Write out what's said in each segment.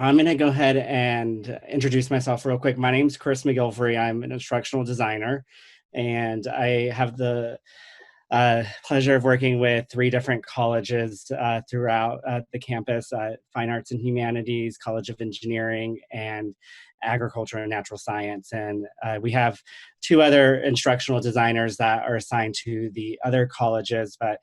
I'm going to go ahead and introduce myself real quick. My name's Chris McGilvery. I'm an instructional designer, and I have the pleasure of working with three different colleges throughout the campus: Fine Arts and Humanities, College of Engineering, and Agriculture and Natural Science. And we have two other instructional designers that are assigned to the other colleges, but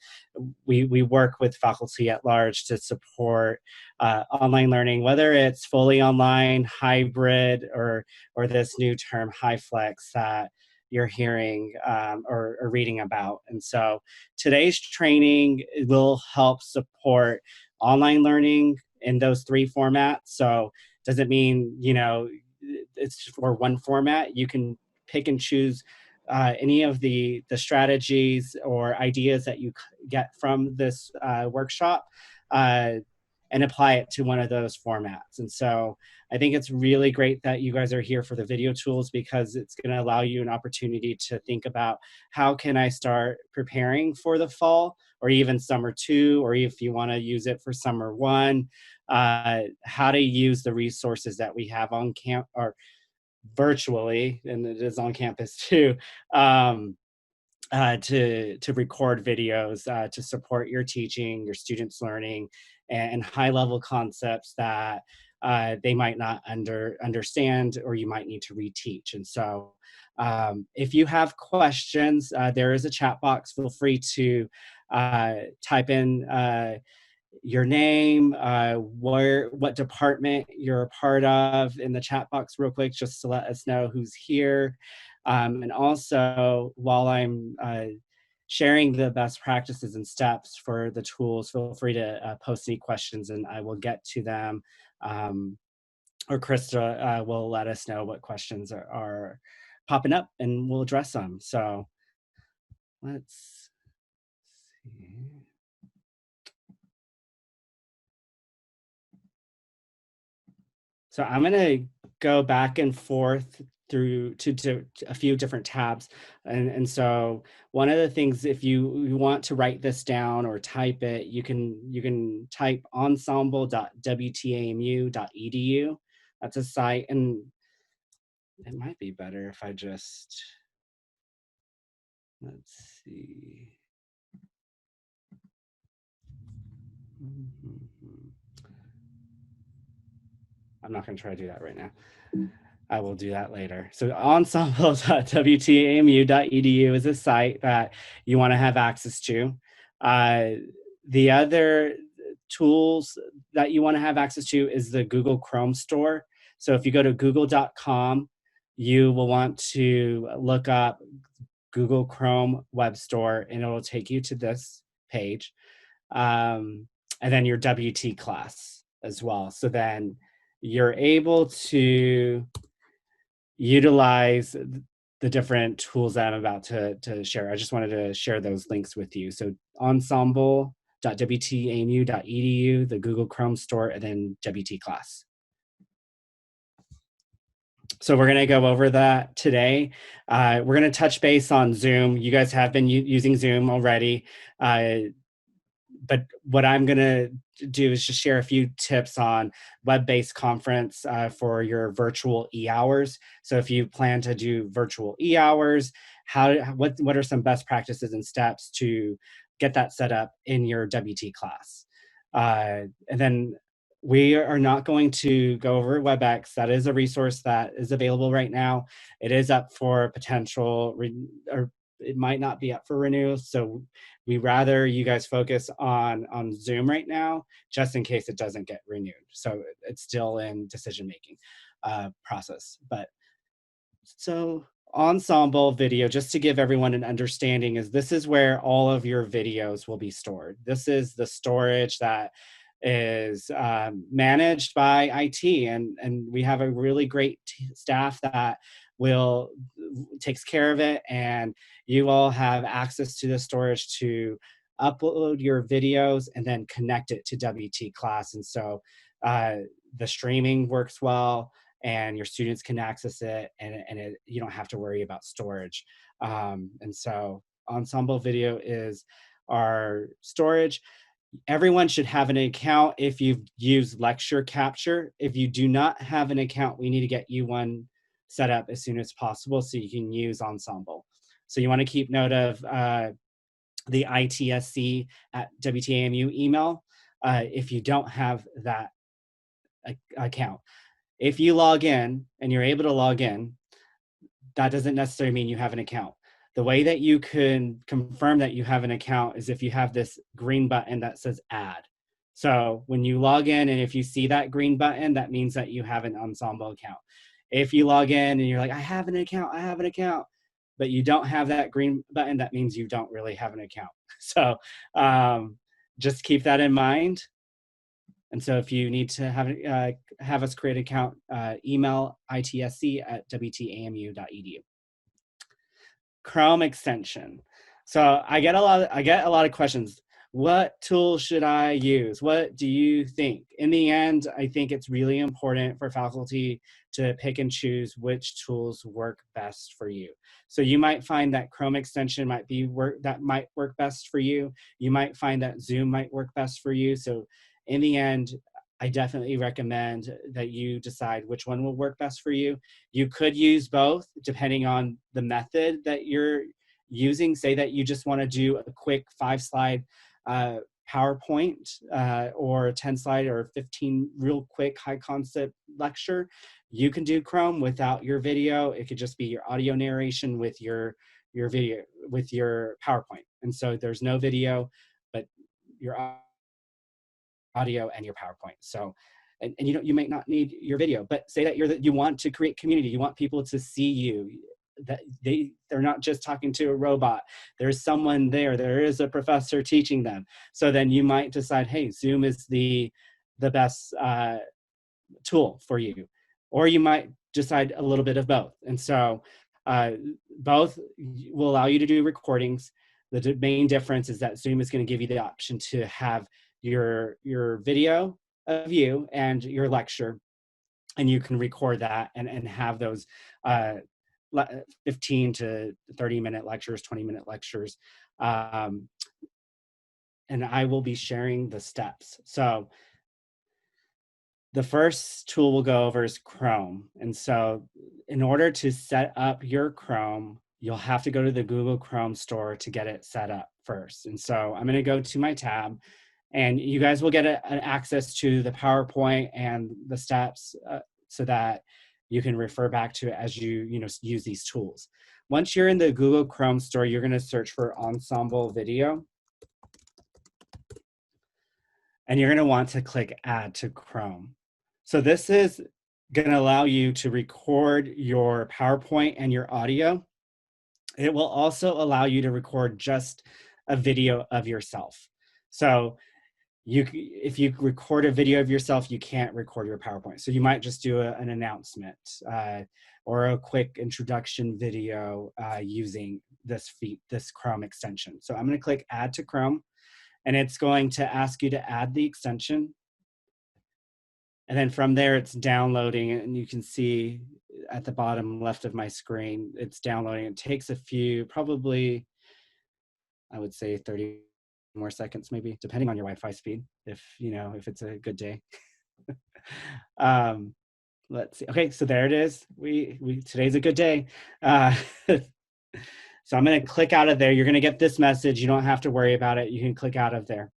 we work with faculty at large to support online learning, whether it's fully online, hybrid, or this new term, HyFlex, that you're hearing or reading about. And so today's training will help support online learning in those three formats. So does it mean, it's for one format? You can pick and choose any of the strategies or ideas that you get from this workshop uh, and apply it to one of those formats. And so I think it's really great that you guys are here for the video tools, because it's going to allow you an opportunity to think about how can I start preparing for the fall or even summer two, or if you want to use it for summer one, how to use the resources that we have on camp or virtually, and it is on campus too, to record videos to support your teaching, your students' learning, and high level concepts that they might not understand or you might need to reteach. And so, if you have questions, there is a chat box. Feel free to type in your name, what department you're a part of in the chat box real quick, just to let us know who's here. And also, while I'm sharing the best practices and steps for the tools, feel free to post any questions and I will get to them. Um, or Krista will let us know what questions are popping up and we'll address them. So let's see. So I'm going to go back and forth through to a few different tabs. And so one of the things, if you want to write this down or type it, you can type ensemble.wtamu.edu. That's a site, and it might be better if I just, let's see. I'm not going to try to do that right now. I will do that later. So ensemble.wtamu.edu is a site that you want to have access to. Uh, the other tools that you want to have access to is the Google Chrome store. So if you go to google.com, you will want to look up Google Chrome Web Store and it will take you to this page. And then your WT class as well. So then you're able to utilize the different tools that I'm about to share. I just wanted to share those links with you. So ensemble.wtamu.edu, the Google Chrome store, and then WT class. So we're going to go over that today. We're going to touch base on Zoom. You guys have been using Zoom already. But what I'm going to do is just share a few tips on web-based conference for your virtual e-hours. So if you plan to do virtual e-hours, what are some best practices and steps to get that set up in your WT class? And then we are not going to go over WebEx. That is a resource that is available right now. It is up for potential, or it might not be up for renewal. So we rather you guys focus on Zoom right now, just in case it doesn't get renewed. So it's still in decision making process. But so Ensemble Video, just to give everyone an understanding, is this is where all of your videos will be stored. This is the storage that is managed by IT, and we have a really great staff that will takes care of it, and you all have access to the storage to upload your videos and then connect it to WT class. And so the streaming works well and your students can access it, and you don't have to worry about storage. And so Ensemble Video is our storage. Everyone should have an account if you've used Lecture Capture. If you do not have an account, we need to get you one set up as soon as possible so you can use Ensemble. So you want to keep note of the ITSC at WTAMU email if you don't have that account. If you log in and you're able to log in, that doesn't necessarily mean you have an account. The way that you can confirm that you have an account is if you have this green button that says add. So when you log in and if you see that green button, that means that you have an Ensemble account. If you log in and you're like, I have an account, but you don't have that green button, that means you don't really have an account. So just keep that in mind. And so if you need to have us create an account, email itsc@wtamu.edu. Chrome extension. So I get a lot of questions. What tool should I use? What do you think? In the end, I think it's really important for faculty to pick and choose which tools work best for you. So you might find that Chrome extension might work best for you. You might find that Zoom might work best for you. So in the end, I definitely recommend that you decide which one will work best for you. You could use both depending on the method that you're using. Say that you just want to do a quick 5-slide PowerPoint or a 10-slide or 15 real quick high concept lecture. You can do Chrome without your video. It could just be your audio narration with your video, with your PowerPoint. And so there's no video, but your audio and your PowerPoint. So, and you might not need your video, but say that you want to create community, you want people to see you, that they're not just talking to a robot. There's someone there. There is a professor teaching them. So then you might decide, hey, Zoom is the best tool for you, or you might decide a little bit of both. And so both will allow you to do recordings. The main difference is that Zoom is going to give you the option to have your video of you and your lecture, and you can record that and have those 15 to 30-minute lectures, 20-minute lectures. And I will be sharing the steps. So the first tool we'll go over is Chrome. And so in order to set up your Chrome, you'll have to go to the Google Chrome store to get it set up first. And so I'm going to go to my tab, and you guys will get an access to the PowerPoint and the steps so that you can refer back to it as you use these tools. Once you're in the Google Chrome store, you're going to search for Ensemble Video. And you're going to want to click Add to Chrome. So this is going to allow you to record your PowerPoint and your audio. It will also allow you to record just a video of yourself. So if you record a video of yourself, you can't record your PowerPoint. So you might just do an announcement or a quick introduction video using this Chrome extension. So I'm going to click Add to Chrome, and it's going to ask you to add the extension. And then from there, it's downloading, and you can see at the bottom left of my screen, it's downloading. It takes a few, probably, I would say 30 more seconds, maybe, depending on your Wi-Fi speed, if it's a good day. Let's see. Okay, so there it is. Today's a good day. So I'm going to click out of there. You're going to get this message. You don't have to worry about it. You can click out of there.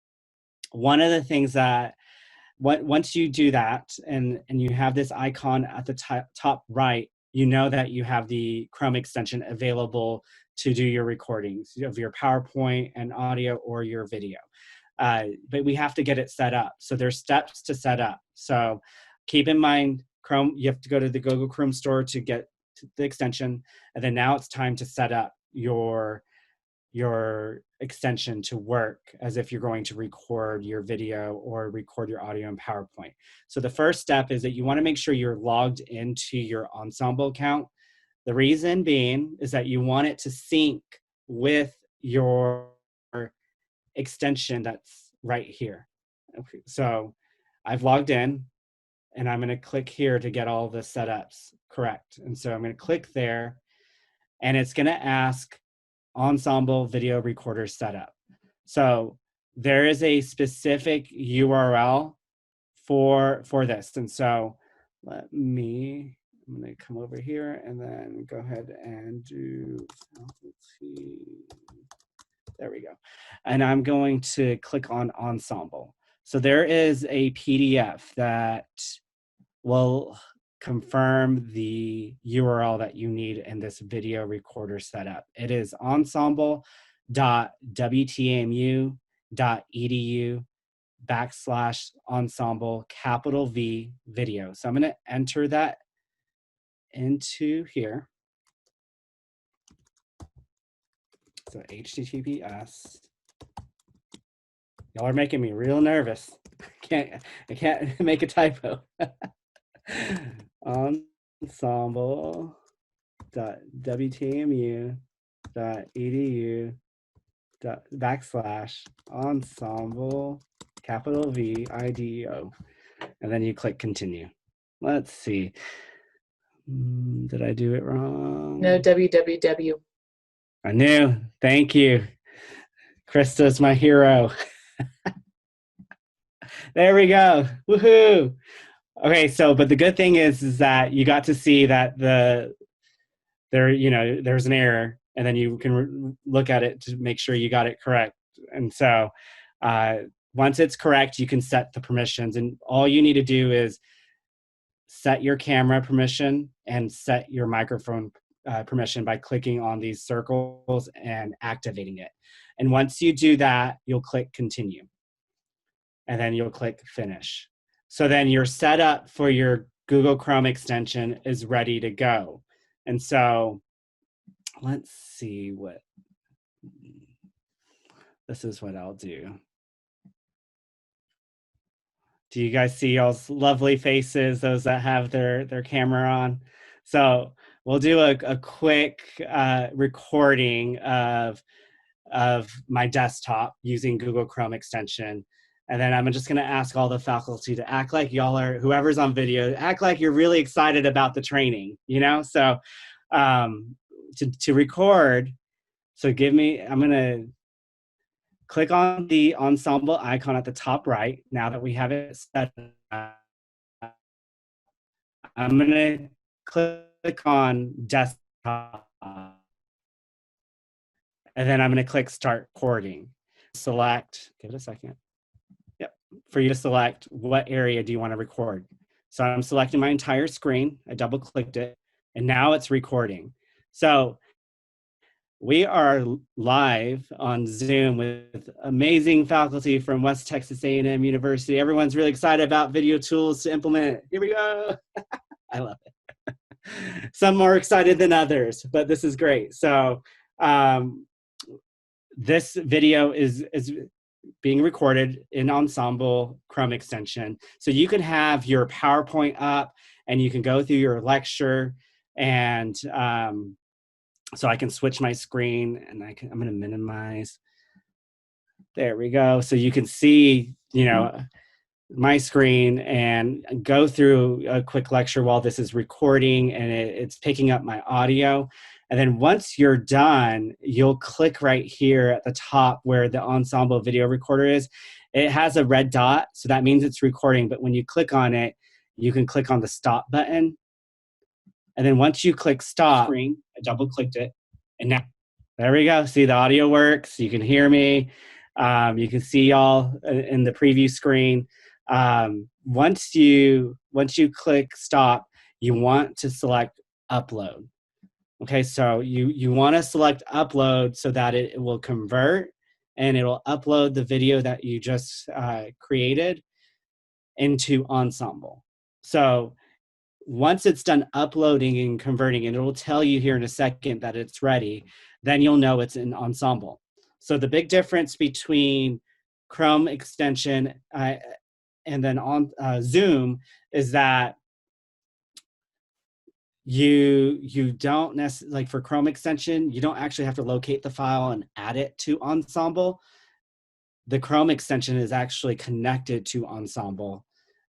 One of the things that once you do that and you have this icon at the top right, you know that you have the Chrome extension available to do your recordings of your PowerPoint and audio or your video. But we have to get it set up. So there's steps to set up. So keep in mind, Chrome, you have to go to the Google Chrome store to get the extension. And then now it's time to set up your extension to work as if you're going to record your video or record your audio in PowerPoint. So the first step is that you want to make sure you're logged into your Ensemble account. The reason being is that you want it to sync with your extension that's right here. Okay, so I've logged in, and I'm going to click here to get all the setups correct. And so I'm going to click there, and it's going to ask Ensemble Video Recorder Setup. So there is a specific URL for this. And so I'm gonna come over here and then go ahead and do, let's see, there we go. And I'm going to click on Ensemble. So there is a PDF that will confirm the URL that you need in this video recorder setup. It is ensemble.wtmu.edu/ensemble V video. So I'm going to enter that into here. So HTTPS. Y'all are making me real nervous. I can't make a typo. ensemble.wtmu.edu/ensemble VIDEO, and then you click continue. Let's see. Did I do it wrong? No, www. I knew. Thank you. Krista's my hero. There we go. Woohoo. Okay, so but the good thing is that you got to see that there's an error, and then you can look at it to make sure you got it correct. And so once it's correct, you can set the permissions, and all you need to do is set your camera permission and set your microphone permission by clicking on these circles and activating it. And once you do that, you'll click continue, and then you'll click finish. So then your setup for your Google Chrome extension is ready to go. And so let's see this is what I'll do. Do you guys see y'all's lovely faces, those that have their camera on? So we'll do a quick recording of my desktop using Google Chrome extension. And then I'm just gonna ask all the faculty to act like y'all are, whoever's on video, act like you're really excited about the training, So to record, so I'm gonna click on the ensemble icon at the top right. Now that we have it set, I'm gonna click on desktop, and then I'm gonna click start recording. Select, give it a second. Yep, for you to select what area do you want to record. So I'm selecting my entire screen. I double clicked it, and now it's recording. So we are live on Zoom with amazing faculty from West Texas A&M University. Everyone's really excited about video tools to implement. Here we go. I love it. Some more excited than others, but this is great. So this video is being recorded in Ensemble Chrome extension. So you can have your PowerPoint up and you can go through your lecture, and so I can switch my screen, and I'm going to minimize. There we go. So you can see, my screen and go through a quick lecture while this is recording, and it's picking up my audio. And then once you're done, you'll click right here at the top where the Ensemble video recorder is. It has a red dot, so that means it's recording. But when you click on it, you can click on the stop button. And then once you click stop, I double clicked it, and now there we go. See, the audio works. You can hear me. You can see y'all in the preview screen. Once you click stop, you want to select upload. Okay, so you want to select upload so that it will convert and it'll upload the video that you just created into Ensemble. So once it's done uploading and converting, and it'll tell you here in a second that it's ready, then you'll know it's in Ensemble. So the big difference between Chrome extension and then on Zoom is that you don't necessarily, like for Chrome extension, you don't actually have to locate the file and add it to Ensemble. The Chrome extension is actually connected to Ensemble,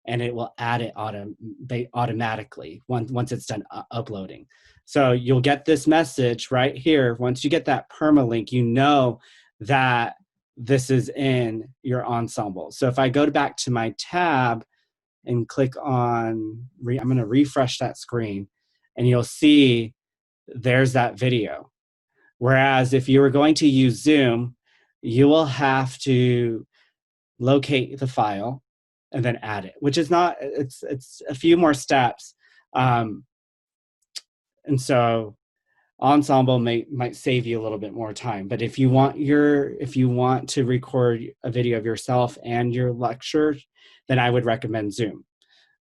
and it will add it automatically once it's done uploading. So you'll get this message right here. Once you get that permalink, you know that this is in your ensemble. So if I go back to my tab and click on, I'm going to refresh that screen, and you'll see there's that video. Whereas if you were going to use Zoom, you will have to locate the file and then add it, which is not, it's a few more steps. And so Ensemble might save you a little bit more time. But if you want to record a video of yourself and your lecture, then I would recommend Zoom.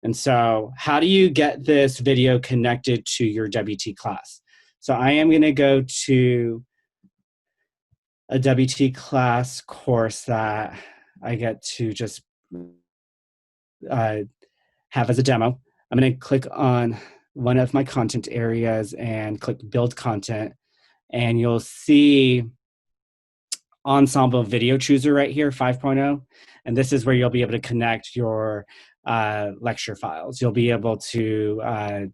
And so how do you get this video connected to your WT class? So I am going to go to a WT class course that I get to just have as a demo. I'm going to click on one of my content areas and click build content, and you'll see Ensemble Video Chooser right here, 5.0. And this is where you'll be able to connect your lecture files. You'll be able to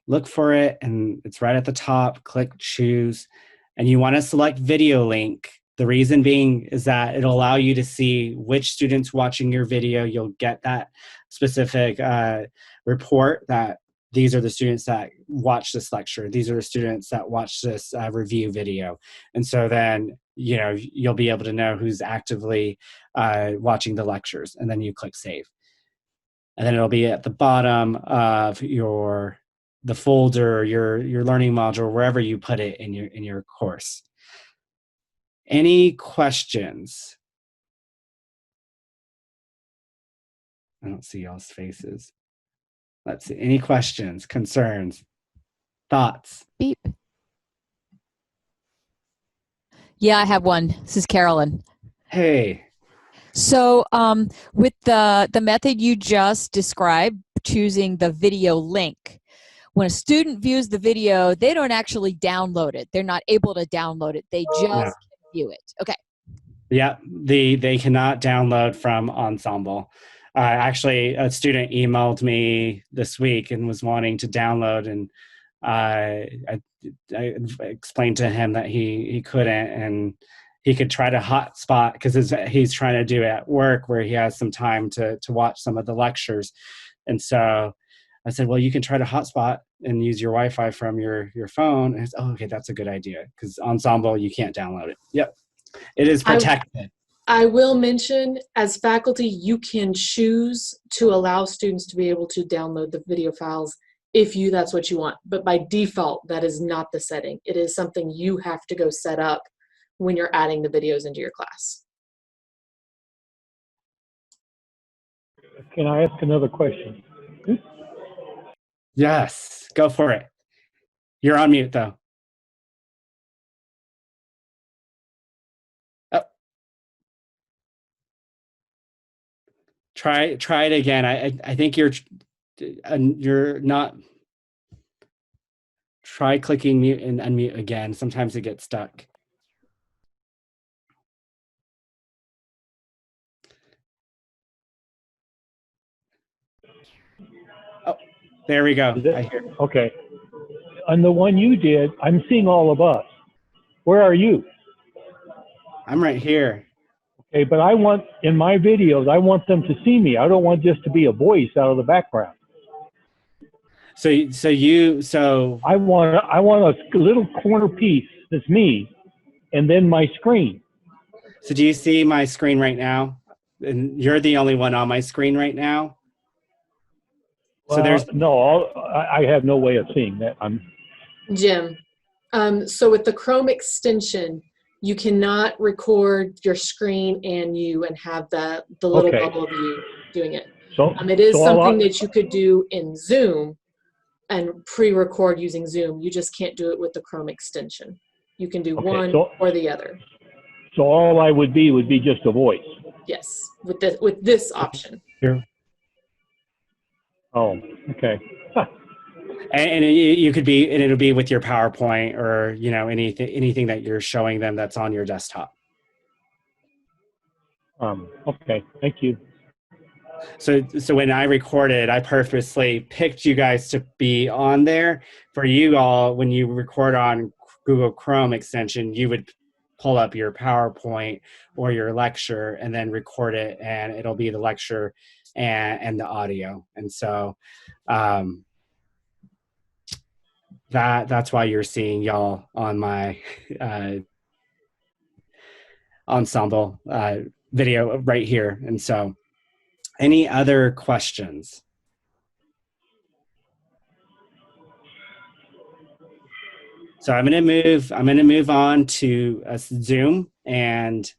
look for it, and it's right at the top. Click choose, and you want to select video link. The reason being is that it'll allow you to see which students watching your video. You'll get that specific report that these are the students that watch this lecture. These are the students that watch this review video. And so then, you'll be able to know who's actively watching the lectures, and then you click save. And then it'll be at the bottom of the folder, your learning module, wherever you put it in your course. Any questions? I don't see y'all's faces. Let's see. Any questions, concerns, thoughts? Beep. Yeah, I have one. This is Carolyn. Hey. So with the method you just described, choosing the video link, when a student views the video, they don't actually download it. They're not able to download it. They just view it. Okay. Yeah, they cannot download from Ensemble. Actually, a student emailed me this week and was wanting to download, and I explained to him that he couldn't, and he could try to hotspot because he's trying to do it at work where he has some time to watch some of the lectures. And so I said, well, you can try to hotspot and use your Wi-Fi from your phone. And okay, that's a good idea, because Ensemble, you can't download it. Yep, it is protected. I will mention, as faculty, you can choose to allow students to be able to download the video files if that's what you want. But by default, that is not the setting. It is something you have to go set up when you're adding the videos into your class. Can I ask another question? Yes, go for it. You're on mute, though. Oh. Try it again. I think you're not. Try clicking mute and unmute again. Sometimes it gets stuck. Oh, there we go. I hear. Okay. On the one you did, I'm seeing all of us. Where are you? I'm right here. Okay, but I want, in my videos, I want them to see me. I don't want just to be a voice out of the background. So I want a little corner piece that's me, and then my screen. So do you see my screen right now? And you're the only one on my screen right now. Well, I have no way of seeing that. Jim, so with the Chrome extension, you cannot record your screen and have the little bubble of you doing it. It is something that you could do in Zoom and pre-record using Zoom. You just can't do it with the Chrome extension. You can do one or the other. So all I would be just a voice. Yes, with this option. Here. Oh, okay. And you could be, and it'll be with your PowerPoint or anything that you're showing them that's on your desktop. Okay, thank you. So when I recorded, I purposely picked you guys to be on there. For you all, when you record on Google Chrome extension, you would pull up your PowerPoint or your lecture and then record it, and it'll be the lecture and the audio. And so that's why you're seeing y'all on my ensemble video right here. And so any other questions? So I'm going to move on to Zoom. And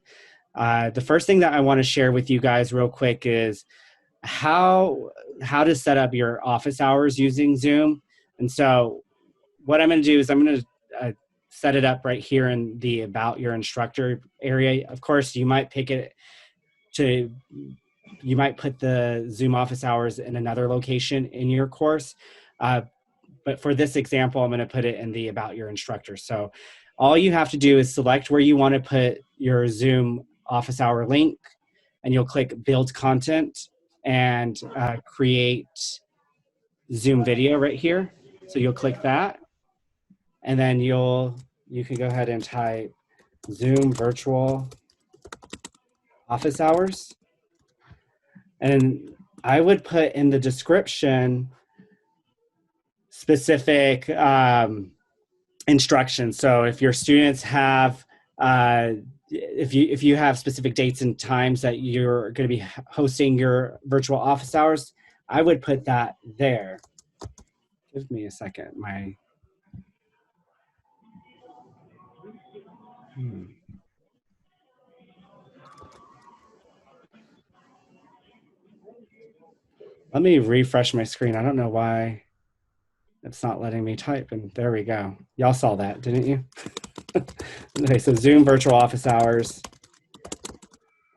the first thing that I want to share with you guys real quick is how to set up your office hours using Zoom. And so what I'm going to do is I'm going to set it up right here in the About Your Instructor area. Of course, you might put the Zoom office hours in another location in your course. But for this example, I'm going to put it in the About Your Instructor. So all you have to do is select where you want to put your Zoom office hour link, and you'll click Build Content and create Zoom video right here. So you'll click that, and then you can go ahead and type Zoom virtual office hours. And I would put in the description specific instructions. So if your students have, if you have specific dates and times that you're going to be hosting your virtual office hours, I would put that there. Give me a second. Let me refresh my screen. I don't know why it's not letting me type, and there we go. Y'all saw that, didn't you? Okay, so Zoom virtual office hours.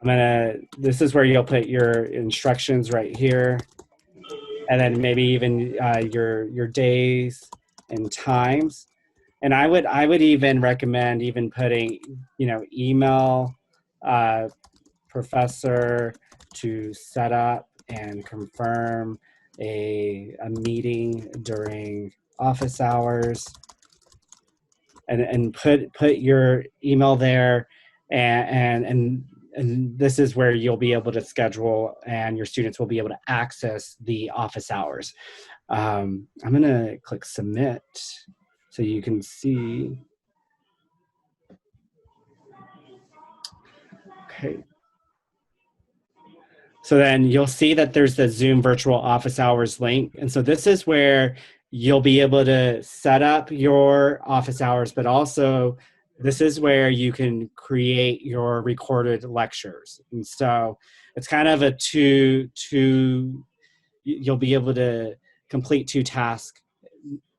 This is where you'll put your instructions right here, and then maybe even your days and times. And I would even recommend even putting, email professor to set up and confirm a meeting during office hours, and put your email there, and this is where you'll be able to schedule, and your students will be able to access the office hours. I'm going to click submit so you can see. Okay. So then you'll see that there's the Zoom virtual office hours link. And so this is where you'll be able to set up your office hours, but also this is where you can create your recorded lectures. And so it's kind of a you'll be able to complete 2 tasks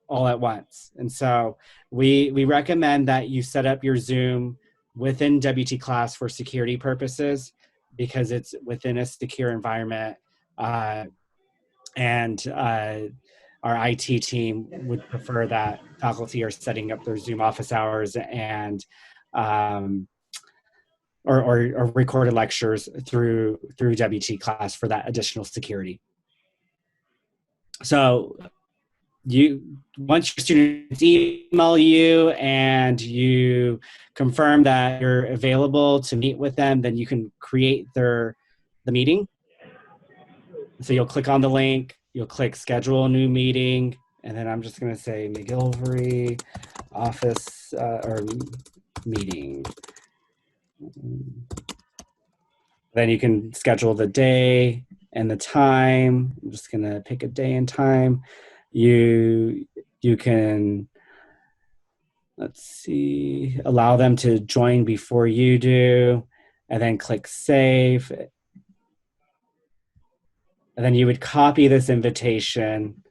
all at once. And so we recommend that you set up your Zoom within WT Class for security purposes, because it's within a secure environment, and our IT team would prefer that faculty are setting up their Zoom office hours and or recorded lectures through WT Class for that additional security. So once your students email you and you confirm that you're available to meet with them, then you can create the meeting. So you'll click on the link, you'll click schedule a new meeting, and then I'm just going to say McGillivray office or meeting. Then you can schedule the day and the time. I'm just going to pick a day and time. You can, let's see, allow them to join before you do, and then click save. And then you would copy this invitation,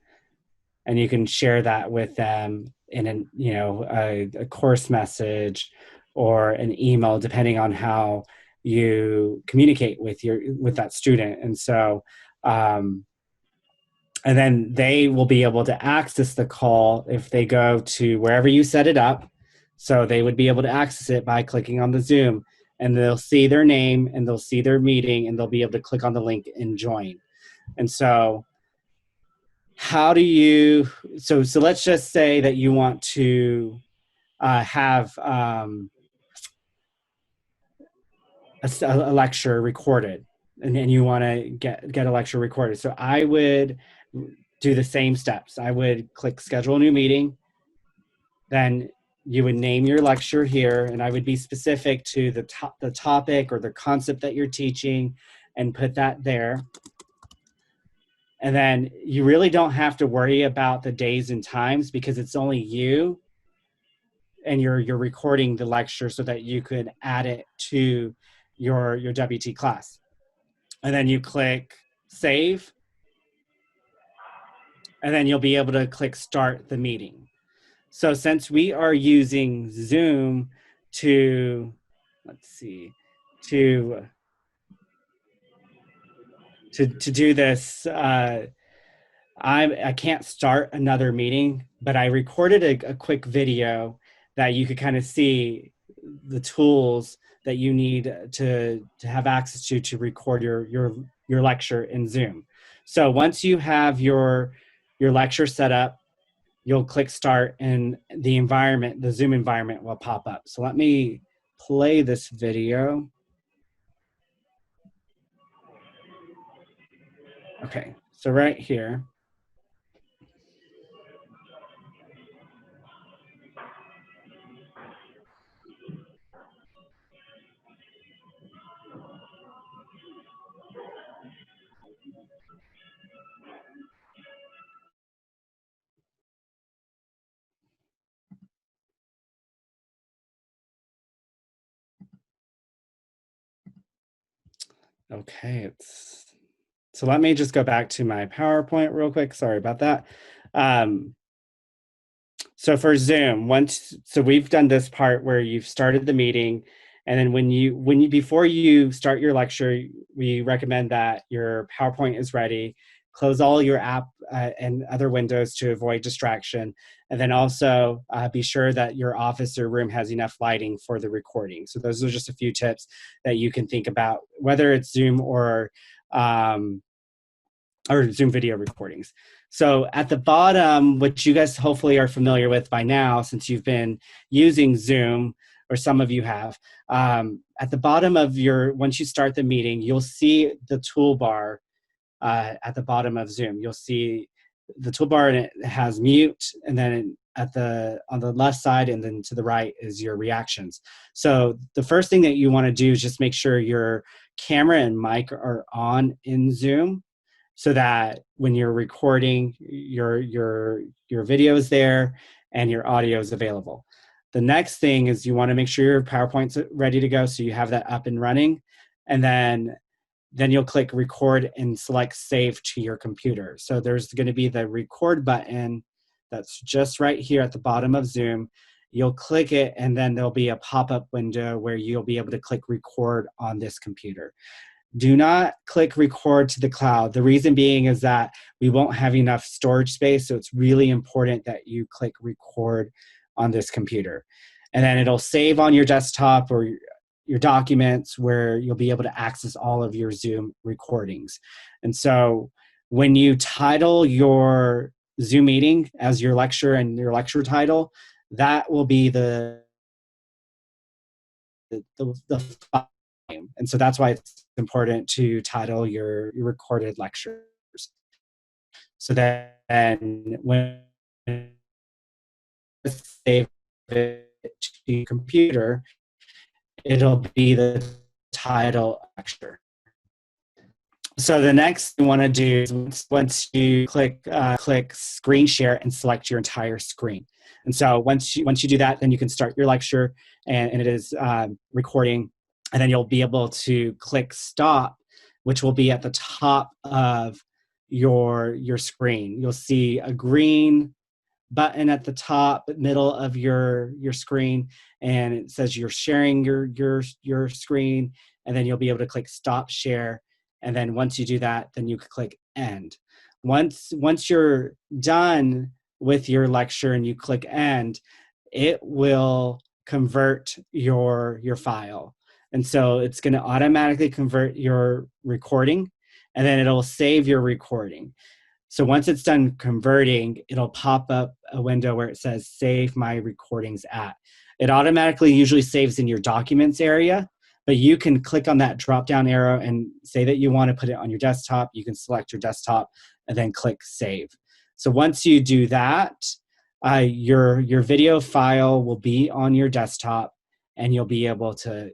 and you can share that with them in a course message or an email, depending on how you communicate with that student. And so and then they will be able to access the call if they go to wherever you set it up. So they would be able to access it by clicking on the Zoom, and they'll see their name and they'll see their meeting, and they'll be able to click on the link and join. And so how do you, so let's just say that you want to have a lecture recorded, and you want to get a lecture recorded. So I would do the same steps. I would click schedule a new meeting. Then you would name your lecture here, and I would be specific to the topic or the concept that you're teaching and put that there. And then you really don't have to worry about the days and times because it's only you, and you're recording the lecture so that you could add it to your WT class. And then you click save, and then you'll be able to click start the meeting. So since we are using Zoom to, let's see, to do this, I can't start another meeting, but I recorded a quick video that you could kind of see the tools that you need to have access to record your lecture in Zoom. So once you have your lecture set up, you'll click start and the Zoom environment will pop up. So let me play this video. Okay, so right here. Okay, so let me just go back to my PowerPoint real quick. Sorry about that. So for Zoom, so we've done this part where you've started the meeting, and then before you start your lecture, we recommend that your PowerPoint is ready. Close all your app and other windows to avoid distraction, and then also be sure that your office or room has enough lighting for the recording. So those are just a few tips that you can think about, whether it's Zoom or Zoom video recordings. So at the bottom, which you guys hopefully are familiar with by now, since you've been using Zoom, or some of you have, at the bottom of once you start the meeting, you'll see the toolbar at the bottom of Zoom. You'll see the toolbar, and it has mute, and then on the left side and then to the right is your reactions. So the first thing that you want to do is just make sure your camera and mic are on in Zoom, so that when you're recording, your video is there and your audio is available. The next thing is you want to make sure your PowerPoint's ready to go, so you have that up and running, and then you'll click record and select save to your computer. So there's going to be the record button that's just right here at the bottom of Zoom. You'll click it, and then there'll be a pop-up window where you'll be able to click record on this computer. Do not click record to the cloud. The reason being is that we won't have enough storage space, so it's really important that you click record on this computer. And then it'll save on your desktop or your documents, where you'll be able to access all of your Zoom recordings. And so when you title your Zoom meeting as your lecture and your lecture title, that will be the file. And so that's why it's important to title your recorded lectures. So then when you save it to your computer, it'll be the title lecture. So the next thing you want to do is once you click screen share and select your entire screen. And so once you do that, then you can start your lecture, and it is recording. And then you'll be able to click stop, which will be at the top of your screen. You'll see a green button at the top middle of your screen, and it says you're sharing your screen, and then you'll be able to click stop share. And then once you do that, then you can click end. Once you're done with your lecture and you click end, it will convert your file. And so it's going to automatically convert your recording, and then it'll save your recording. So once it's done converting, it'll pop up a window where it says save my recordings at. It automatically usually saves in your documents area, but you can click on that drop down arrow and say that you want to put it on your desktop. You can select your desktop and then click save. So once you do that, your video file will be on your desktop, and you'll be able to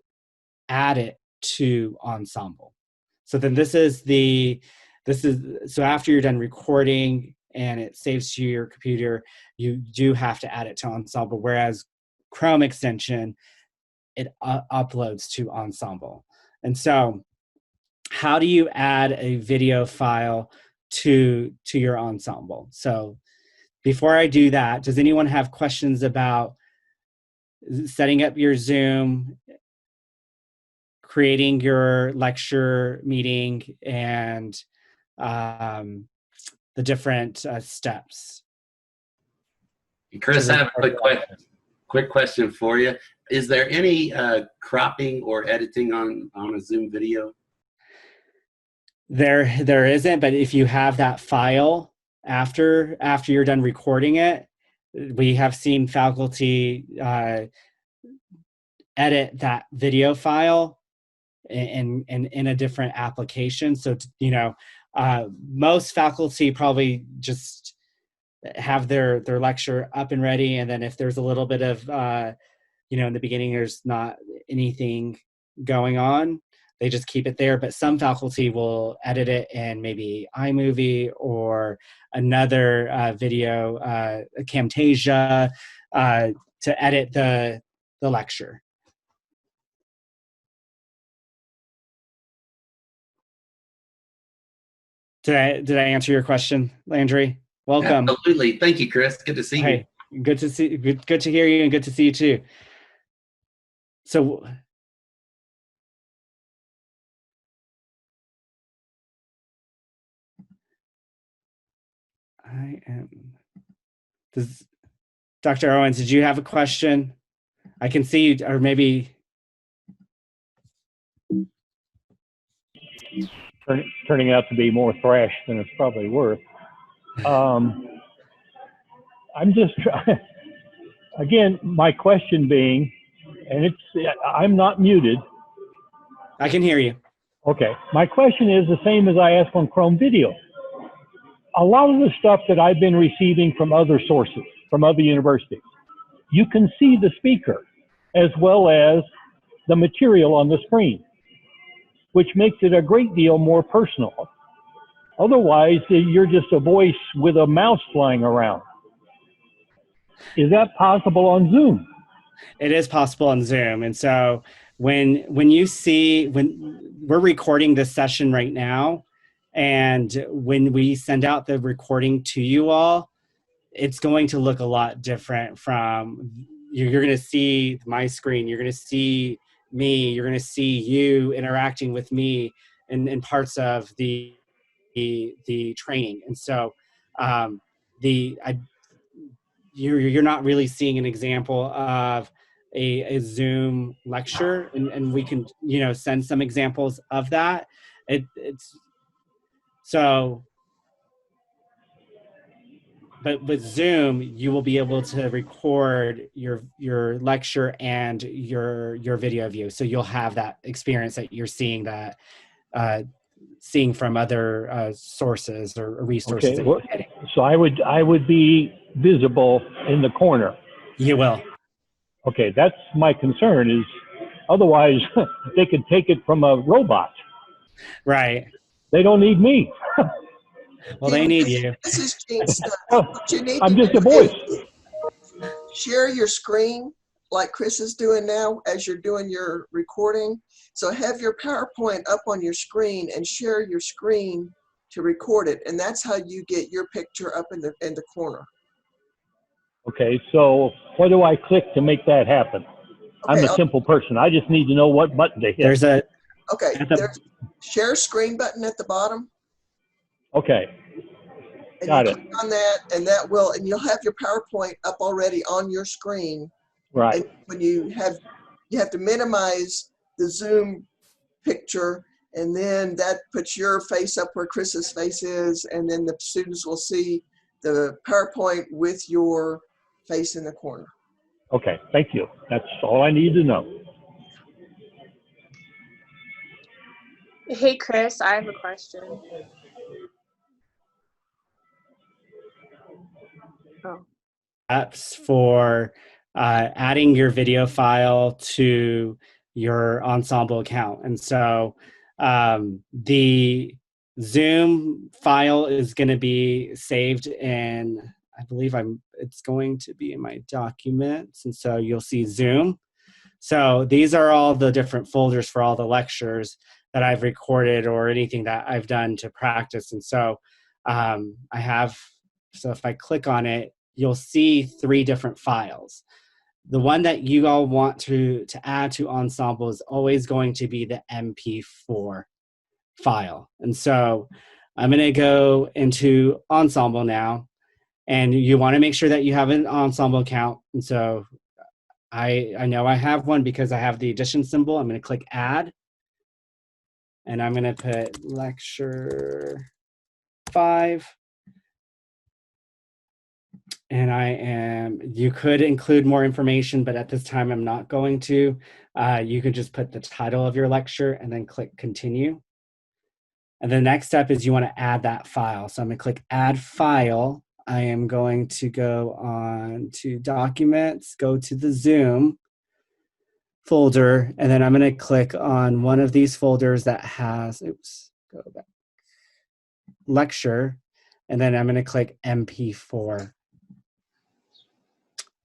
add it to Ensemble. So then so after you're done recording and it saves to your computer, you do have to add it to Ensemble, whereas Chrome extension, it uploads to Ensemble. And so how do you add a video file to your Ensemble? So before I do that, does anyone have questions about setting up your Zoom, creating your lecture meeting, and the different steps? Chris, I have a quick question for you. Is there any cropping or editing on a Zoom video? There isn't, but if you have that file after you're done recording it, we have seen faculty edit that video file in a different application. So, most faculty probably just have their lecture up and ready, and then if there's a little bit of in the beginning there's not anything going on, they just keep it there. But some faculty will edit it in maybe iMovie or another video, Camtasia, to edit the lecture. Did I answer your question, Landry? Welcome. Absolutely. Thank you, Chris. Good to see you. Good to see. Good to hear you, and good to see you too. So, Dr. Owens, did you have a question? I can see you, or maybe. Turning out to be more thrash than it's probably worth. I'm just again, my question being, and I'm not muted. I can hear you. Okay. My question is the same as I asked on Chrome Video. A lot of the stuff that I've been receiving from other sources, from other universities, you can see the speaker as well as the material on the screen, which makes it a great deal more personal. Otherwise, you're just a voice with a mouse flying around. Is that possible on Zoom? It is possible on Zoom. And so when we're recording this session right now, and when we send out the recording to you all, it's going to look a lot different from, you're going to see my screen, you're going to see me, you're going to see you interacting with me in parts of the training. And so you're not really seeing an example of a Zoom lecture, and we can send some examples of that. But with Zoom, you will be able to record your lecture and your video view. So you'll have that experience that you're seeing from other sources or resources. Okay. So I would be visible in the corner. You will. Okay, that's my concern. Is otherwise they could take it from a robot. Right. They don't need me. Well, they need you. This is Gene Stubbs. What you need I'm to just do a voice. Share your screen like Chris is doing now as you're doing your recording. So have your PowerPoint up on your screen and share your screen to record it. And that's how you get your picture up in the corner. Okay, so what do I click to make that happen? Okay, I'm a simple person. I just need to know what button to hit. There's a share screen button at the bottom. Okay. And got it. Click on that, and you'll have your PowerPoint up already on your screen. Right. And when you have to minimize the Zoom picture, and then that puts your face up where Chris's face is, and then the students will see the PowerPoint with your face in the corner. Okay, thank you. That's all I need to know. Hey, Chris, I have a question. Oh. Apps for adding your video file to your Ensemble account. And so the Zoom file is going to be saved in, I believe it's going to be in my documents. And so you'll see Zoom. So these are all the different folders for all the lectures that I've recorded or anything that I've done to practice. And so so if I click on it, you'll see 3 different files. The one that you all want to add to Ensemble is always going to be the MP4 file. And so I'm going to go into Ensemble now, and you want to make sure that you have an Ensemble account. And so I know I have one because I have the addition symbol. I'm going to click add, and I'm going to put lecture 5. And you could include more information, but at this time I'm not going to. You could just put the title of your lecture and then click continue. And the next step is you want to add that file. So I'm going to click add file. I am going to go on to documents, go to the Zoom folder, and then I'm going to click on one of these folders that has, go back, lecture, and then I'm going to click MP4.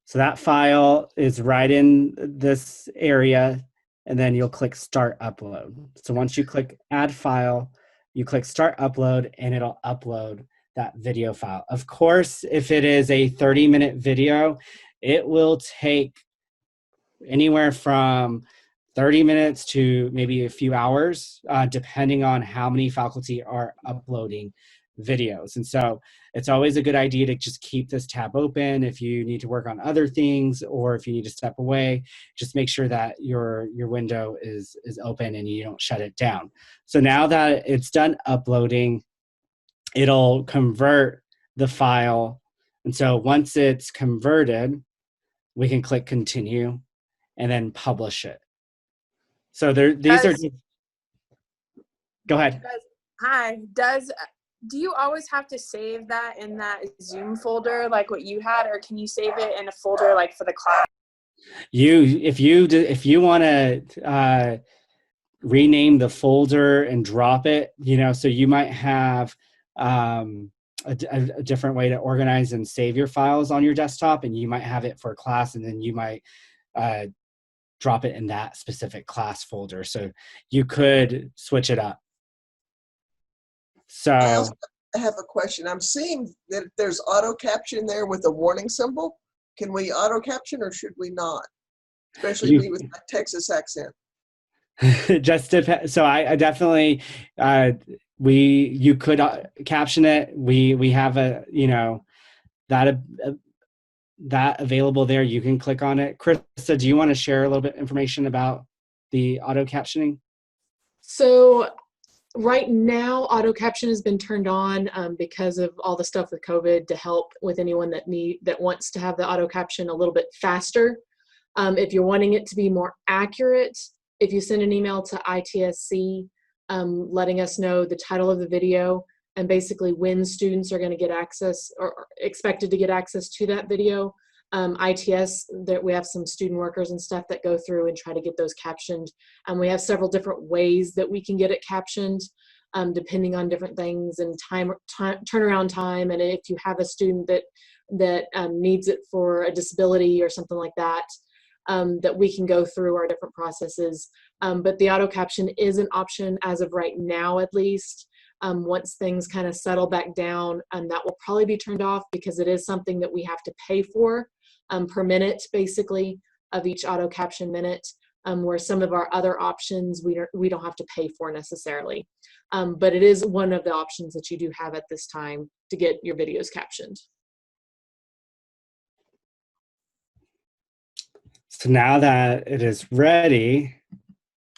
So that file is right in this area, and then you'll click Start Upload. So once you click Add File, you click Start Upload, and it'll upload that video file. Of course, if it is a 30-minute video, it will take anywhere from 30 minutes to maybe a few hours, depending on how many faculty are uploading videos. And so it's always a good idea to just keep this tab open if you need to work on other things, or if you need to step away, just make sure that your window is open and you don't shut it down. So now that it's done uploading, it'll convert the file. And so once it's converted, we can click continue and then publish it. So go ahead. Do you always have to save that in that Zoom folder like what you had, or can you save it in a folder like for the class? If you want to rename the folder and drop it, so you might have a different way to organize and save your files on your desktop, and you might have it for a class, and then you might drop it in that specific class folder. So you could switch it up. So I also have a question. I'm seeing that there's auto caption there with a warning symbol. Can we auto caption or should we not? Especially me with my Texas accent. Just so I definitely you could caption it. We have that available there. You can click on it. Krista, do you want to share a little bit information about the auto captioning? So right now, auto caption has been turned on because of all the stuff with COVID, to help with anyone that wants to have the auto caption a little bit faster. If you're wanting it to be more accurate, if you send an email to ITSC letting us know the title of the video and basically when students are going to get access or expected to get access to that video, ITS, that we have some student workers and stuff that go through and try to get those captioned. And we have several different ways that we can get it captioned, depending on different things and turnaround time. And if you have a student that needs it for a disability or something like that, that we can go through our different processes. But the auto caption is an option as of right now, at least. Once things kind of settle back down, that will probably be turned off, because it is something that we have to pay for per minute, basically, of each auto caption minute, where some of our other options we don't have to pay for necessarily. But it is one of the options that you do have at this time to get your videos captioned. So now that it is ready.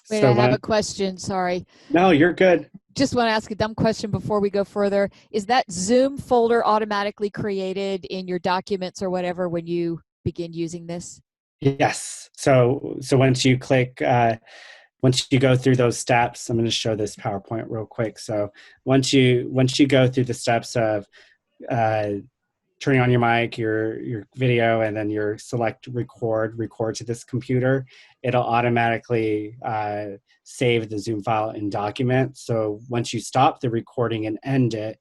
Wait, I have a question. Sorry. No, you're good. Just want to ask a dumb question before we go further. Is that Zoom folder automatically created in your documents or whatever when you begin using this? Yes. So once you click once you go through those steps, I'm going to show this PowerPoint real quick. So once you go through the steps of turning on your mic, your video, and then your select record to this computer, it'll automatically save the Zoom file in document. So once you stop the recording and end it,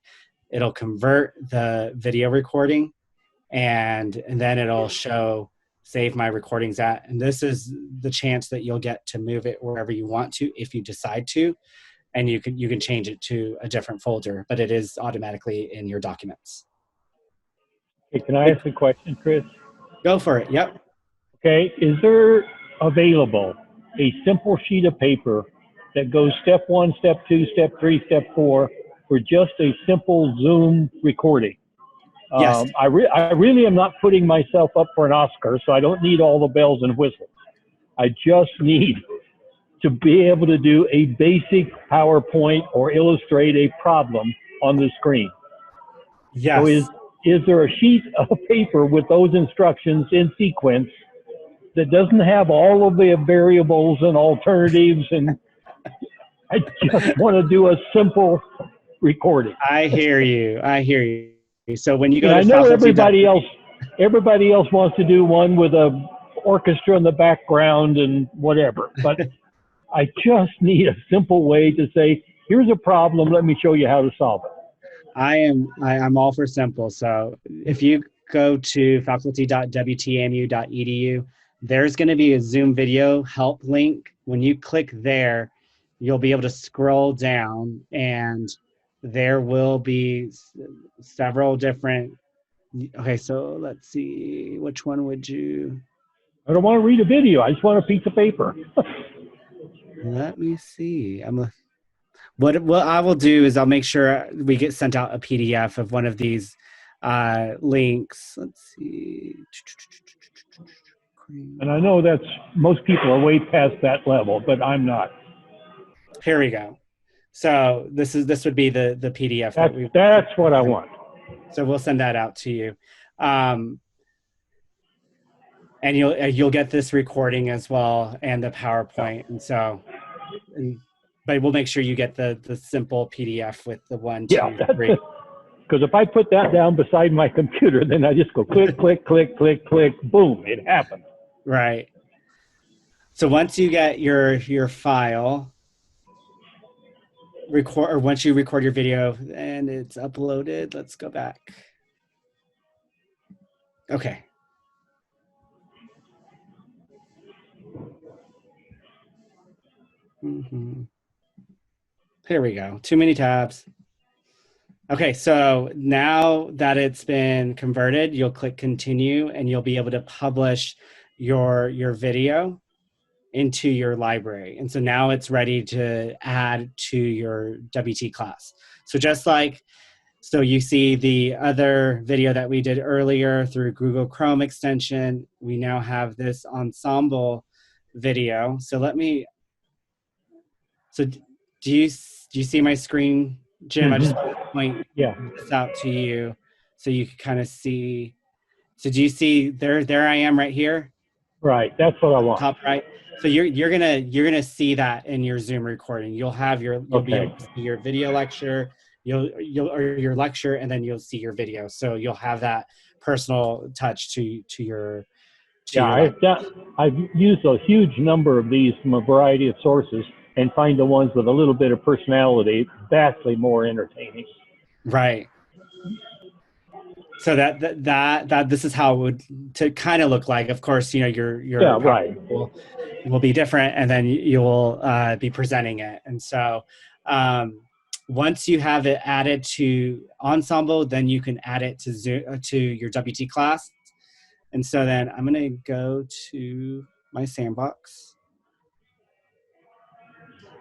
it'll convert the video recording, and then it'll show save my recordings at, and this is the chance that you'll get to move it wherever you want to if you decide to, and you can change it to a different folder, but it is automatically in your documents. Okay, can I ask a question, Chris? Go for it. Yep. Okay, is there available a simple sheet of paper that goes step 1, step 2, step 3, step 4 for just a simple Zoom recording? Yes. I really am not putting myself up for an Oscar, so I don't need all the bells and whistles. I just need to be able to do a basic PowerPoint or illustrate a problem on the screen. Yes. So is there a sheet of paper with those instructions in sequence that doesn't have all of the variables and alternatives, and I just want to do a simple recording? I hear you. I hear you. So when you go to I know everybody else wants to do one with a orchestra in the background and whatever, but I just need a simple way to say, here's a problem, let me show you how to solve it. I'm all for simple. So if you go to faculty.wtmu.edu, there's going to be a Zoom video help link. When you click there, you'll be able to scroll down, and there will be several different. Okay, so let's see, which one would you? I don't want to read a video. I just want a piece of paper. Let me see. What I will do is I'll make sure we get sent out a PDF of one of these links. Let's see. And I know that's, most people are way past that level, but I'm not. Here we go. So this would be the PDF. That's what I want. So we'll send that out to you. And you'll get this recording as well, and the PowerPoint. And so, but we'll make sure you get the simple PDF with the 1, 2, 3. Because if I put that down beside my computer, then I just go click, click, click, click, click, boom, it happens. Right. So once you get your file, once you record your video and it's uploaded, let's go back. Okay. Here we go. Too many tabs. Okay, so now that it's been converted, you'll click continue, and you'll be able to publish your video into your library. And so now it's ready to add to your WT class. So just like, so you see the other video that we did earlier through Google Chrome extension, we now have this ensemble video. So so do you see my screen, Jim? I just point this out to you so you can kind of see. So do you see there I am right here? Right, that's what I want. Top right. So you're gonna see that in your Zoom recording. You'll be able to see your video lecture, or your lecture, and then you'll see your video. So you'll have that personal touch to your. I've used a huge number of these from a variety of sources, and find the ones with a little bit of personality vastly more entertaining. Right. So that this is how it would to kind of look like. Of course, your right will be different, and then you will be presenting it. And so once you have it added to Ensemble, then you can add it to Zoom, to your WT class. And so then I'm going to go to my sandbox.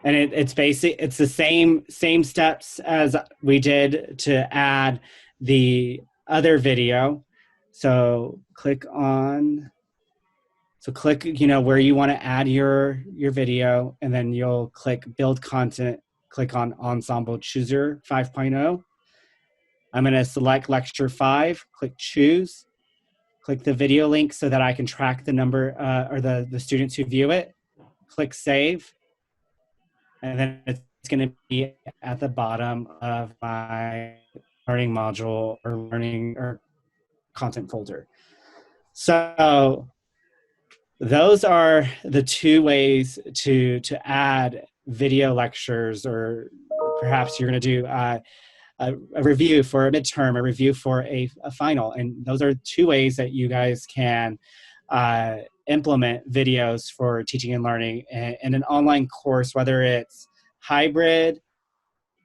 And it's the same steps as we did to add the other video. So click where you want to add your video, and then you'll click build content, click on Ensemble Chooser 5.0. I'm going to select lecture 5, click choose, click the video link so that I can track the number or the students who view it, click save. and then it's going to be at the bottom of my learning module or learning or content folder. So those are the two ways to add video lectures, or perhaps you're going to do a review for a midterm, a review for a final. And those are two ways that you guys can implement videos for teaching and learning in an online course, whether it's hybrid,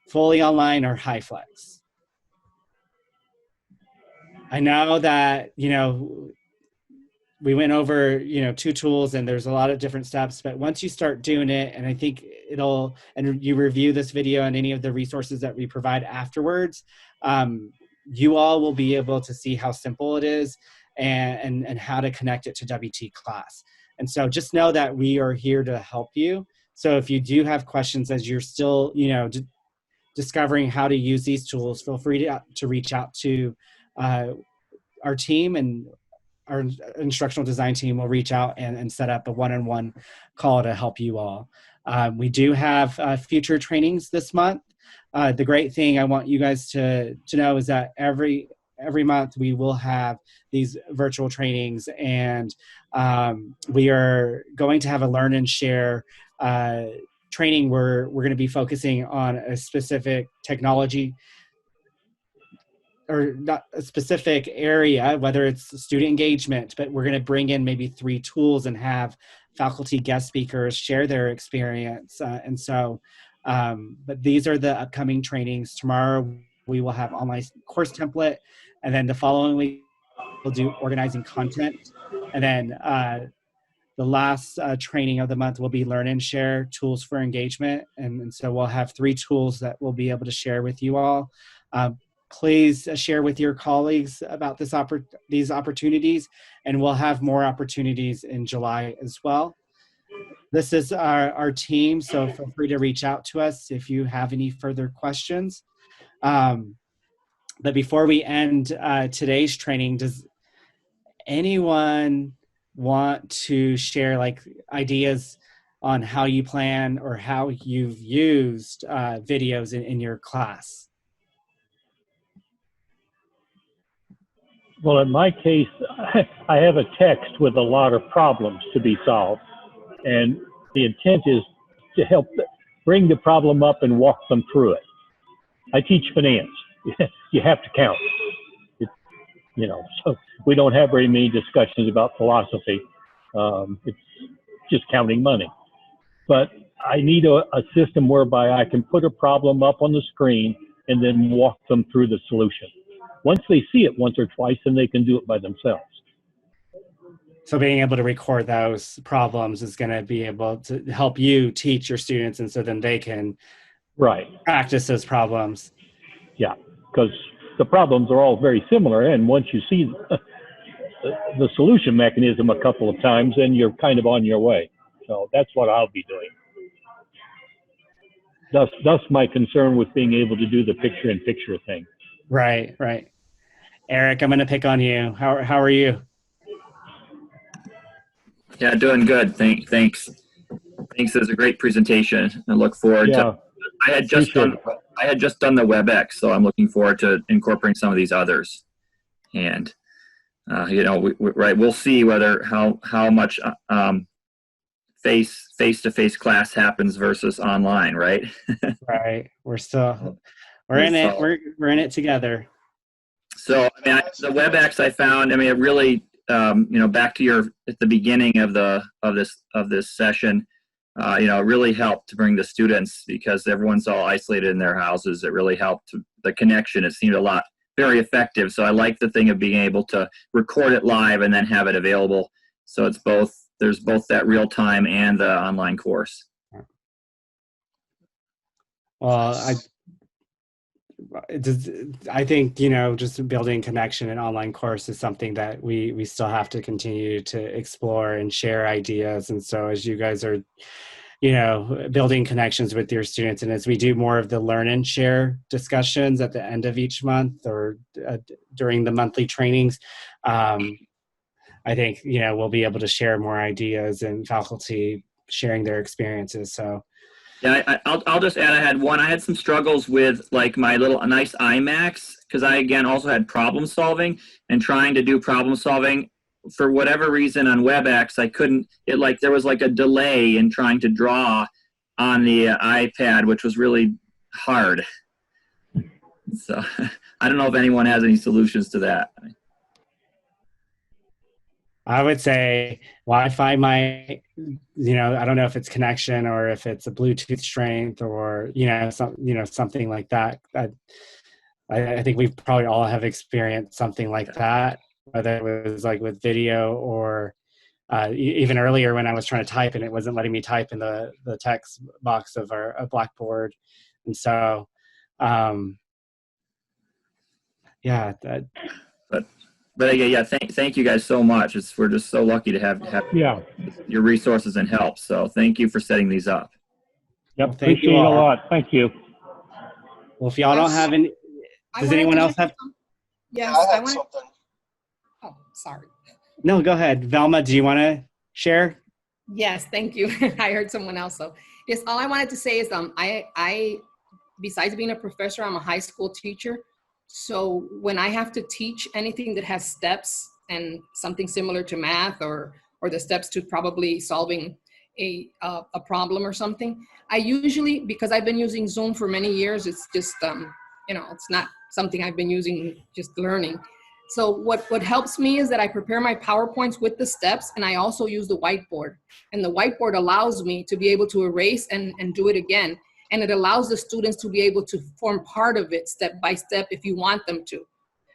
fully online, or HyFlex. I know that, we went over, two tools, and there's a lot of different steps, but once you start doing it, and I think and you review this video and any of the resources that we provide afterwards, you all will be able to see how simple it is and how to connect it to WT class. And so just know that we are here to help you. So if you do have questions as you're still, discovering how to use these tools, feel free to reach out to our team, and our instructional design team will reach out and set up a one-on-one call to help you all. We do have future trainings this month. The great thing I want you guys to know is that every month we will have these virtual trainings, and we are going to have a learn and share training where we're going to be focusing on a specific technology, or not a specific area, whether it's student engagement, but we're going to bring in maybe 3 tools and have faculty guest speakers share their experience. But these are the upcoming trainings. Tomorrow we will have online course template, and then the following week we'll do organizing content. And then the last training of the month will be learn and share tools for engagement. And so we'll have 3 tools that we'll be able to share with you all. Please share with your colleagues about these opportunities, and we'll have more opportunities in July as well. This is our team, so feel free to reach out to us if you have any further questions. But before we end today's training, does anyone want to share ideas on how you plan or how you've used videos in your class? Well, in my case, I have a text with a lot of problems to be solved. And the intent is to help bring the problem up and walk them through it. I teach finance. You have to count. So we don't have very many discussions about philosophy. It's just counting money. But I need a system whereby I can put a problem up on the screen and then walk them through the solution. Once they see it once or twice, then they can do it by themselves. So being able to record those problems is going to be able to help you teach your students, and so then they can practice those problems. Yeah, because the problems are all very similar, and once you see the solution mechanism a couple of times, then you're kind of on your way. So that's what I'll be doing. Thus my concern with being able to do the picture-in-picture thing. Right. Eric, I'm going to pick on you. How are you? Yeah, doing good. Thanks. It was a great presentation. I look forward to. I had just done the WebEx, so I'm looking forward to incorporating some of these others. And we'll see how much face-to-face class happens versus online, right? Right. We're in it. We're in it together. So the WebEx I found. It really. Back to at the beginning of this session, it really helped to bring the students, because everyone's all isolated in their houses. It really helped the connection. It seemed very effective. So I like the thing of being able to record it live and then have it available. So there's both that real time and the online course. Well, I think, just building connection in online course is something that we still have to continue to explore and share ideas. And so as you guys are, building connections with your students, and as we do more of the learn and share discussions at the end of each month or during the monthly trainings, I think, we'll be able to share more ideas and faculty sharing their experiences. So Yeah, I'll just add, I had some struggles with like my little nice iMacs, because I, again, also had problem solving and trying to do problem solving. For whatever reason on WebEx, I couldn't, there was like a delay in trying to draw on the iPad, which was really hard. So I don't know if anyone has any solutions to that. I would say Wi-Fi I don't know if it's connection or if it's a Bluetooth strength or, something like that. I think we probably all have experienced something like that, whether it was like with video or even earlier when I was trying to type and it wasn't letting me type in the text box of a Blackboard. And so, yeah. But yeah, thank you guys so much. We're just so lucky to have your resources and help. So thank you for setting these up. Yep, Well, thank appreciate you it a all. lot. Thank you. Well, if y'all don't have any, does anyone else have? Yes, I want something. Oh, sorry. No, go ahead. Velma, do you want to share? Yes, thank you. I heard someone else. So yes, all I wanted to say is I besides being a professor, I'm a high school teacher. So when I have to teach anything that has steps and something similar to math or the steps to probably solving a problem or something, I usually, because I've been using Zoom for many years, it's just, it's not something I've been using, just learning. So what helps me is that I prepare my PowerPoints with the steps, and I also use the whiteboard. And the whiteboard allows me to be able to erase and do it again. And it allows the students to be able to form part of it step by step if you want them to.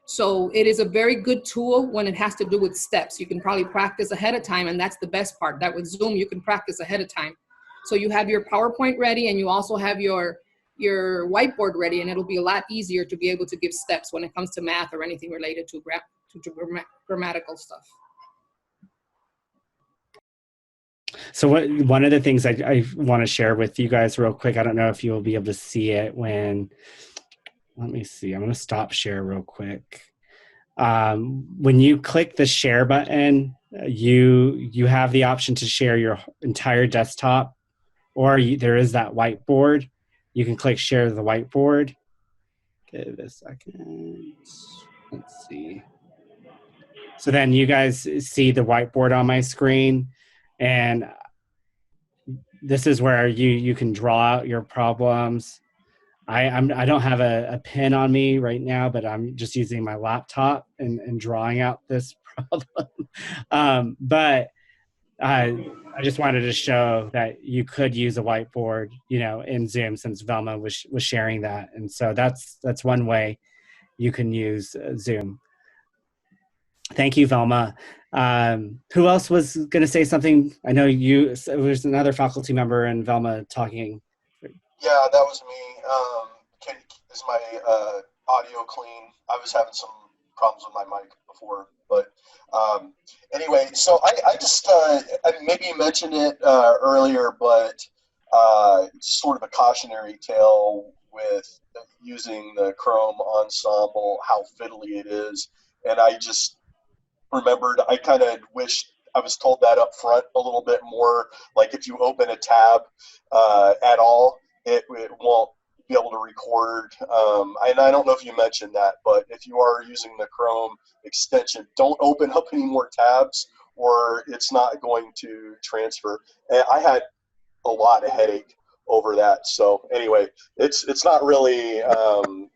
So it is a very good tool when it has to do with steps. You can probably practice ahead of time, and that's the best part. That with Zoom, you can practice ahead of time. So you have your PowerPoint ready, and you also have your whiteboard ready, and it'll be a lot easier to be able to give steps when it comes to math or anything related to grammatical stuff. So one of the things I want to share with you guys real quick, I don't know if you'll be able to see it let me see, I'm going to stop share real quick. When you click the share button, you have the option to share your entire desktop, or there is that whiteboard. You can click share the whiteboard. Give it a second. Let's see. So then you guys see the whiteboard on my screen, and this is where you can draw out your problems. I don't have a pen on me right now, but I'm just using my laptop and drawing out this problem. But I just wanted to show that you could use a whiteboard, in Zoom, since Velma was sharing that. And so that's one way you can use Zoom. Thank you, Velma. Who else was going to say something? I know there's another faculty member and Velma talking. Yeah, that was me. Is my audio clean? I was having some problems with my mic before, but anyway, so I just, maybe you mentioned it earlier, but sort of a cautionary tale with using the Chrome Ensemble, how fiddly it is. And I just remembered, I kind of wished I was told that up front a little bit more. Like if you open a tab at all, it won't be able to record. And I don't know if you mentioned that, but if you are using the Chrome extension, don't open up any more tabs or it's not going to transfer. And I had a lot of headache over that. So anyway, it's not really, I'm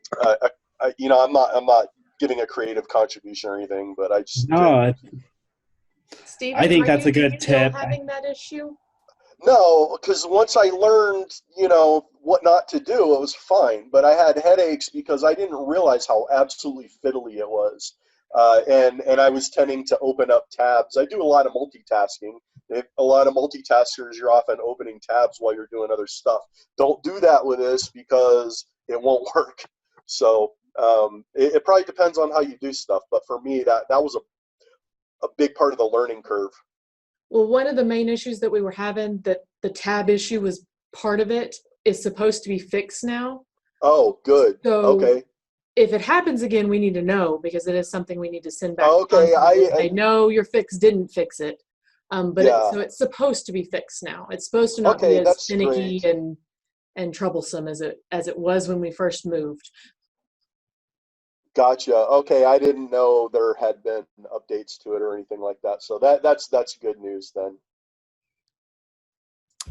not giving a creative contribution or anything, but I just Steven, I think that's a good tip. Having that issue? No, because once I learned, what not to do, it was fine. But I had headaches because I didn't realize how absolutely fiddly it was. And I was tending to open up tabs. I do a lot of multitasking. A lot of multitaskers, you're often opening tabs while you're doing other stuff. Don't do that with this because it won't work. So it probably depends on how you do stuff. But for me, that was a big part of the learning curve. Well, one of the main issues that we were having, that the tab issue was part of it, is supposed to be fixed now. Oh, good. So okay. If it happens again, we need to know, because it is something we need to send back. Okay, I know your fix didn't fix it, but yeah. so it's supposed to be fixed now. It's supposed to not be as finicky and and troublesome as it was when we first moved. Gotcha. Okay, I didn't know there had been updates to it or anything like that. So that's good news then.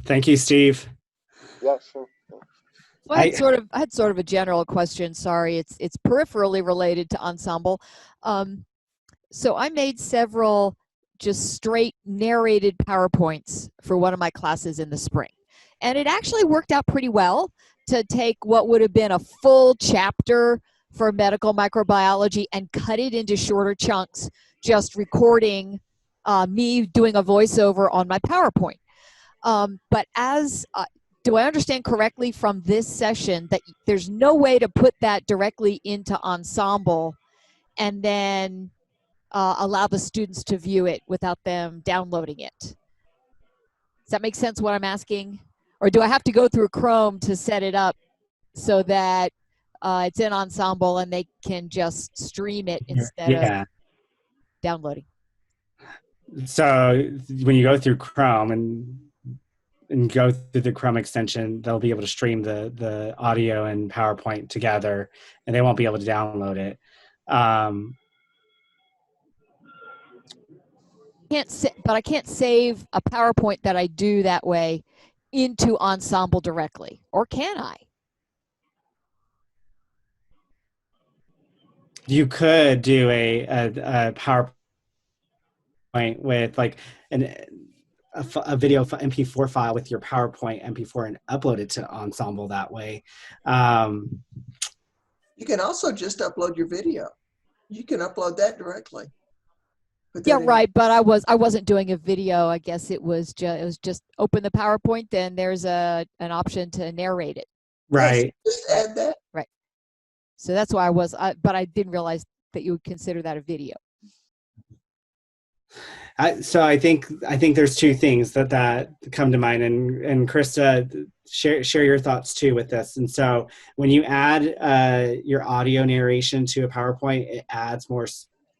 Thank you, Steve. Yeah, sure. Yeah. Well, I had sort of a general question. Sorry, it's peripherally related to Ensemble. So I made several just straight narrated PowerPoints for one of my classes in the spring, and it actually worked out pretty well to take what would have been a full chapter for medical microbiology and cut it into shorter chunks, just recording me doing a voiceover on my PowerPoint. But do I understand correctly from this session that there's no way to put that directly into Ensemble and then allow the students to view it without them downloading it? Does that make sense what I'm asking? Or do I have to go through Chrome to set it up so that it's in Ensemble and they can just stream it instead of downloading? So when you go through Chrome and go through the Chrome extension, they'll be able to stream the audio and PowerPoint together, and they won't be able to download it. But I can't save a PowerPoint that I do that way into Ensemble directly, or can I? You could do a PowerPoint with like a video MP4 file with your PowerPoint MP4 and upload it to Ensemble that way. You can also just upload your video. You can upload that directly. Yeah, right. But I wasn't doing a video. I guess it was just open the PowerPoint. Then there's an option to narrate it. Right. Yes, just add that. Right. So that's why but I didn't realize that you would consider that a video. So I think there's two things that come to mind, and Krista, share your thoughts too with this. And so when you add your audio narration to a PowerPoint, it adds more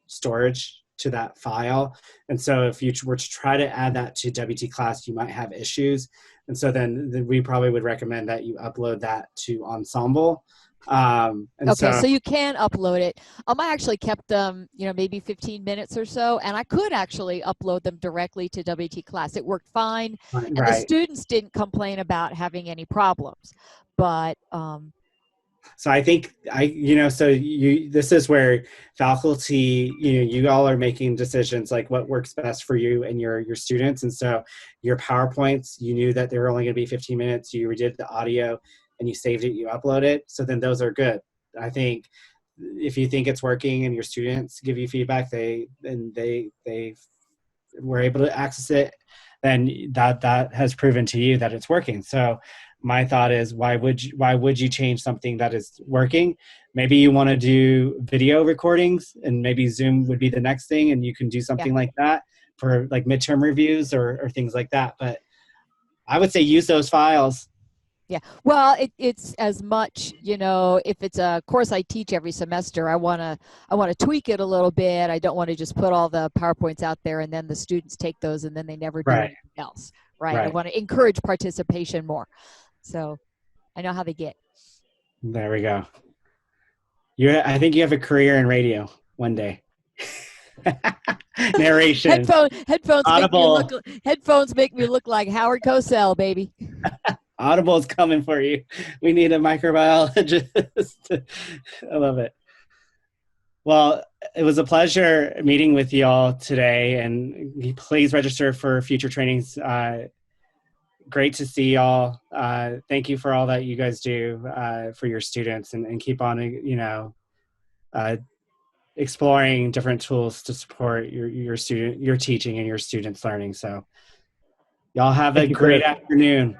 storage to that file. And so if you were to try to add that to WT class, you might have issues. And so then we probably would recommend that you upload that to Ensemble. So you can upload it. I actually kept them, maybe 15 minutes or so, and I could actually upload them directly to WT class. It worked fine, and the students didn't complain about having any problems. But so I think this is where faculty, you all are making decisions like what works best for you and your students. And so your PowerPoints, you knew that they were only going to be 15 minutes. You redid the audio and you saved it, you upload it. So then those are good. I think if you think it's working and your students give you feedback, they were able to access it, then that has proven to you that it's working. So my thought is, why would you change something that is working? Maybe you want to do video recordings, and maybe Zoom would be the next thing, and you can do something like that for like midterm reviews or things like that. But I would say use those files. Yeah, well, it's as much, if it's a course I teach every semester, I want to tweak it a little bit. I don't want to just put all the PowerPoints out there and then the students take those and then they never do anything else, right? I want to encourage participation more. So I know how they get. There we go. I think you have a career in radio one day. Narration. Headphones make me look like Howard Cosell, baby. Audible is coming for you. We need a microbiologist. I love it. Well, it was a pleasure meeting with you all today, and please register for future trainings. Great to see y'all. Thank you for all that you guys do for your students, and keep on, exploring different tools to support your teaching and your students' learning. So y'all have a great afternoon.